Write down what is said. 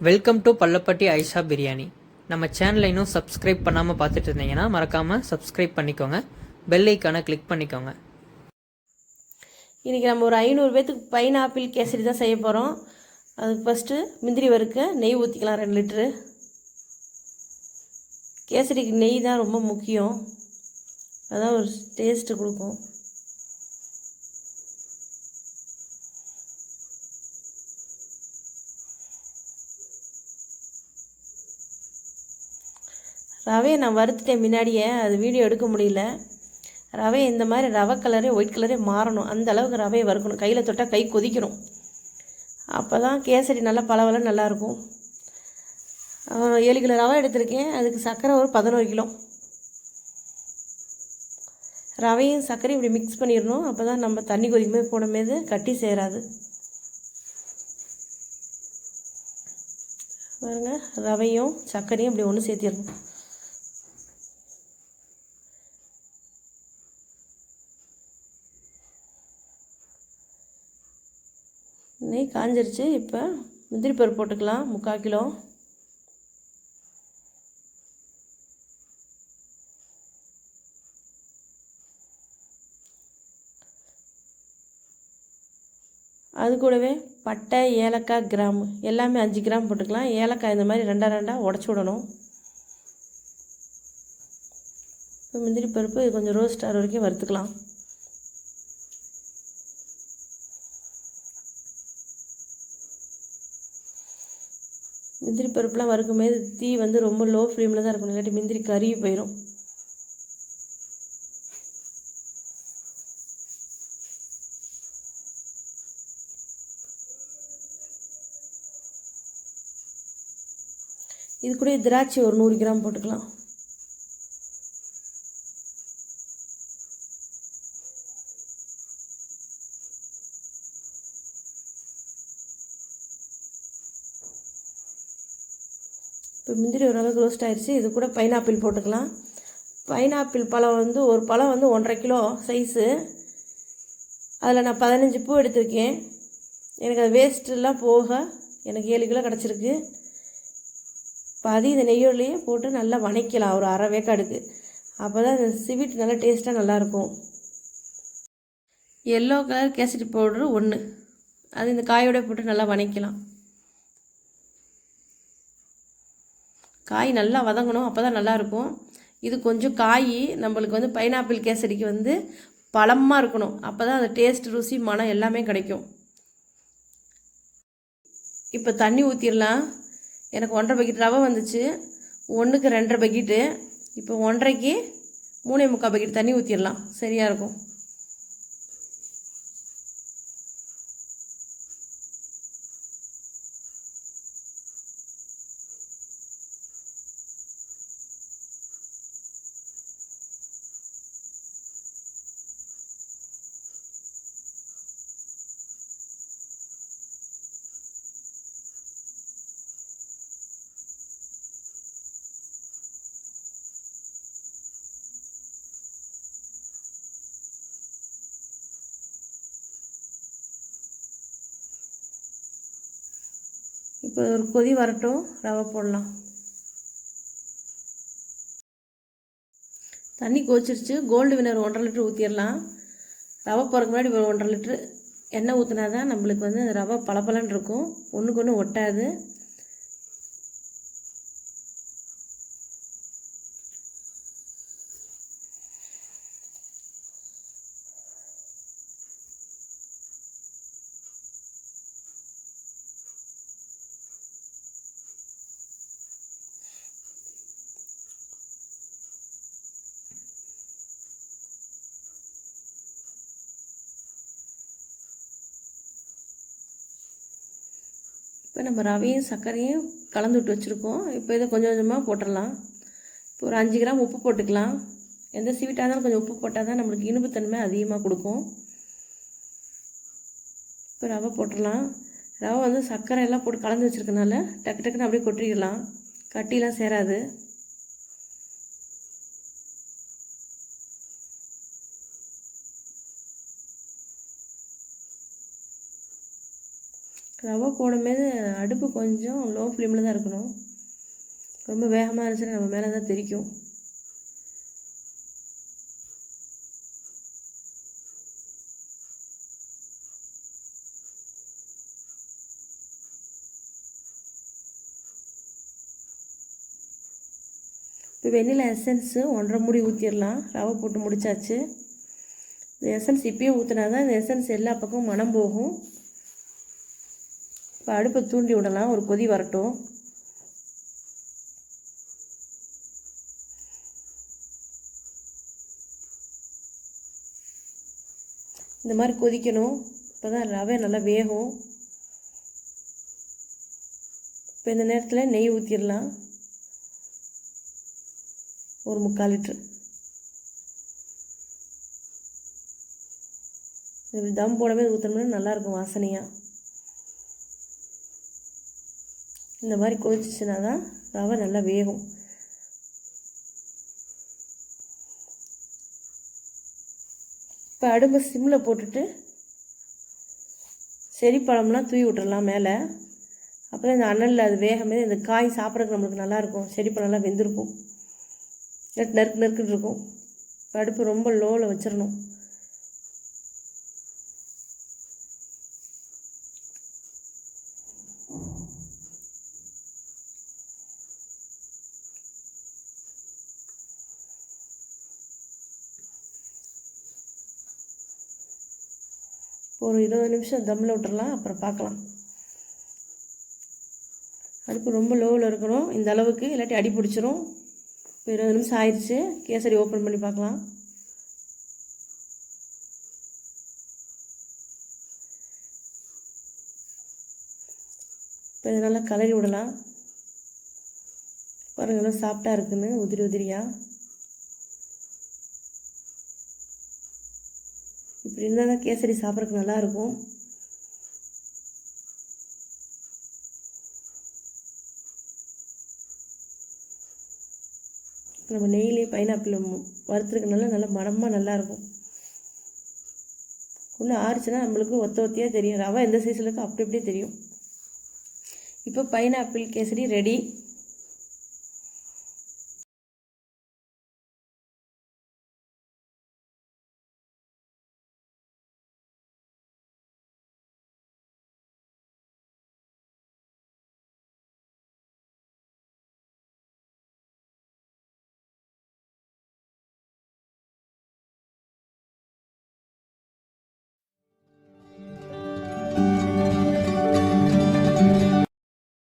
Welcome to Pallapatti Aisha biryani. நம்ம சேனலை இன்னும் சப்ஸ்கிரைப் பண்ணாமல் பார்த்துட்டு இருந்தீங்கன்னா மறக்காமல் சப்ஸ்கிரைப் பண்ணிக்கோங்க, பெல் ஐக்கானை கிளிக் பண்ணிக்கோங்க. இன்றைக்கி நம்ம ஒரு 500 பேத்துக்கு பைனாப்பிள் கேசரி தான் செய்ய போகிறோம். அதுக்கு ஃபஸ்ட்டு முந்திரி வறுக்க நெய் ஊற்றிக்கலாம் 2 லிட்ரு. கேசரிக்கு நெய் தான் ரொம்ப முக்கியம், அதான் ஒரு டேஸ்ட்டு கொடுக்கும். ரவையை நான் வறுத்துட்டேன் முன்னாடியே, அது வீடியோ எடுக்க முடியல. ரவை இந்த மாதிரி ரவை கலரே ஒயிட் கலரே மாறணும், அந்த அளவுக்கு ரவையை வறுக்கணும். கையில் தொட்டால் கை கொதிக்கணும், அப்போ தான் கேசரி நல்லா பலவலம் நல்லாயிருக்கும். 7 கிலோ ரவை எடுத்திருக்கேன், அதுக்கு சர்க்கரை ஒரு 11 கிலோ. ரவையும் சர்க்கரையும் இப்படி மிக்ஸ் பண்ணிடணும், அப்போ தான் நம்ம தண்ணி கொதிக்கும்போது போடும்போது கட்டி சேராது. பாருங்க, ரவையும் சர்க்கரையும் இப்படி ஒன்று சேர்த்திடணும். நெய் காஞ்சிருச்சு. இப்போ முந்திரி பருப்பு போட்டுக்கலாம் 3/4 கிலோ. அது கூடவே பட்டை, ஏலக்காய், கிராம்பு எல்லாமே 5 கிராம் போட்டுக்கலாம். ஏலக்காய் இந்த மாதிரி 2 உடச்சி விடணும். இப்போ முந்திரி பருப்பு கொஞ்சம் ரோஸ்ட் ஆகிற வரைக்கும் வறுத்துக்கலாம். முந்திரி பருப்புலாம் வறுக்கும்போது தீ வந்து ரொம்ப லோ ஃப்ளேமில் தான் இருக்கணும், இல்லாட்டி முந்திரி கருகி போயிடும். இது கூட திராட்சை ஒரு 100 கிராம் போட்டுக்கலாம். இப்போ முந்திரி ஓரளவுக்கு ரோஸ்ட் ஆகிடுச்சு. இது கூட பைனாப்பிள் போட்டுக்கலாம். பைனாப்பிள் பழம் வந்து ஒரு பழம் வந்து 1.5 கிலோ சைஸு. அதில் நான் 15 பூ எடுத்திருக்கேன். எனக்கு அது வேஸ்ட்டெல்லாம் போக எனக்கு 7 கிலோ கிடச்சிருக்கு. பாதி இந்த நெய்யோலையே போட்டு நல்லா வணக்கலாம் ஒரு 1/2 வேக்காடுக்கு, அப்போ தான் இந்த ஸ்வீட் நல்லா டேஸ்ட்டாக நல்லாயிருக்கும். எல்லோ கலர் கேசரி பவுட்ரு 1, அது இந்த காயோட போட்டு நல்லா வணக்கலாம். காய் நல்லா வதங்கணும், அப்போ தான் நல்லாயிருக்கும். இது கொஞ்சம் காய் நம்மளுக்கு வந்து பைனாப்பிள் கேசரிக்கு வந்து பழமாக இருக்கணும், அப்போ தான் அது டேஸ்ட், ருசி, மனம் எல்லாமே கிடைக்கும். இப்போ தண்ணி ஊற்றிடலாம். எனக்கு 1.5 பக்கெட் ரவை வந்துச்சு, 1க்கு 2.5 பக்கெட்டு. இப்போ 1.5க்கு 3.75 பக்கெட் தண்ணி ஊற்றிடலாம், சரியாக இருக்கும். இப்போ ஒரு கொதி வரட்டும், ரவை போடலாம். தண்ணி கொதிச்சிருச்சு. கோல்டு வினர் 1.5 லிட்டர் ஊற்றிடலாம். ரவை போகிறதுக்கு முன்னாடி ஒரு 1.5 லிட்டரு எண்ணெய் ஊற்றினா தான் நம்மளுக்கு வந்து அந்த ரவை பளபளன்னு இருக்கும், ஒன்றுக்கு ஒன்று ஒட்டாது. இப்போ நம்ம ரவையும் சர்க்கரையும் கலந்து விட்டு வச்சுருக்கோம். இப்போ இதை கொஞ்சம் கொஞ்சமாக போட்டுடலாம். இப்போ ஒரு 5 கிராம் உப்பு போட்டுக்கலாம். எந்த ஸ்வீட்டாக இருந்தாலும் கொஞ்சம் உப்பு போட்டால் தான் நம்மளுக்கு இனிப்புத்தன்மை அதிகமாக கொடுக்கும். இப்போ ரவை போட்டுடலாம். ரவை வந்து சர்க்கரை எல்லாம் போட்டு கலந்து வச்சுருக்கனால டக்கு டக்குன்னு அப்படியே கொட்டிடலாம், கட்டிலாம் சேராது. ரவை போடும்போது அடுப்பு கொஞ்சம் லோ ஃப்ளேமில் தான் இருக்கணும். ரொம்ப வேகமாக இருந்துச்சுன்னா நம்ம மேலே தான் தெரிக்கும். இப்போ வெண்ணிலா எசன்ஸு 1.5 மூடி ஊற்றிடலாம். ரவை போட்டு முடித்தாச்சு. இந்த எசன்ஸ் இப்போயே ஊற்றினா தான் இந்த எசன்ஸ் எல்லா பக்கமும் மணம் போகும். இப்போ அடுப்பை தூண்டி விடலாம், ஒரு கொதி வரட்டும். இந்த மாதிரி கொதிக்கணும். இப்போ தான் ரவை நல்லா வேகும். இப்போ இந்த நேரத்தில் நெய் ஊற்றிடலாம், ஒரு 3/4 லிட்டரு. தம் போடவே ஊற்றணும்னா நல்லாயிருக்கும் வாசனையாக. இந்த மாதிரி கொதிச்சிச்சுன்னா தான் ரவை நல்லா வேகும். இப்போ அடுப்பை சிம்மில் போட்டுட்டு செடிப்பழம்லாம் தூவி விட்டுறலாம் மேலே. அப்புறம் இந்த அனலில் அது வேகமே இந்த காய் சாப்பிட்றதுக்கு நம்மளுக்கு நல்லாயிருக்கும். செடிப்பழம்லாம் வெந்திருக்கும், நறுக்கு நறுக்குன்னு இருக்கும். இப்போ அடுப்பு ரொம்ப லோவில் வச்சிடணும். ஒரு 20 நிமிஷம் தம்மில் விட்டுறலாம், அப்புறம் பார்க்கலாம். அடுப்பு ரொம்ப லோவில் இருக்கணும் இந்த அளவுக்கு, இல்லாட்டி அடி பிடிச்சிரும். இப்போ 20 நிமிஷம் ஆயிடுச்சு. கேசரி ஓப்பன் பண்ணி பார்க்கலாம். இப்போ இதை நல்லா கலரி விடலாம். பாருங்கள் நல்லா சாஃப்டாக இருக்குன்னு, உதிரி உதிரியாக. இப்படி இருந்தால் தான் கேசரி சாப்பிட்றதுக்கு நல்லாயிருக்கும். நம்ம நெய்லேயே பைனாப்பிள் வறுத்துருக்கனால நல்லா மணமாக நல்லாயிருக்கும். ஒன்று ஆறுச்சுன்னா நம்மளுக்கு ஒத்தியாக தெரியும். ரவை எந்த சைஸில் இருக்கோ அப்படி அப்படியே தெரியும். இப்போ பைனாப்பிள் கேசரி ரெடி.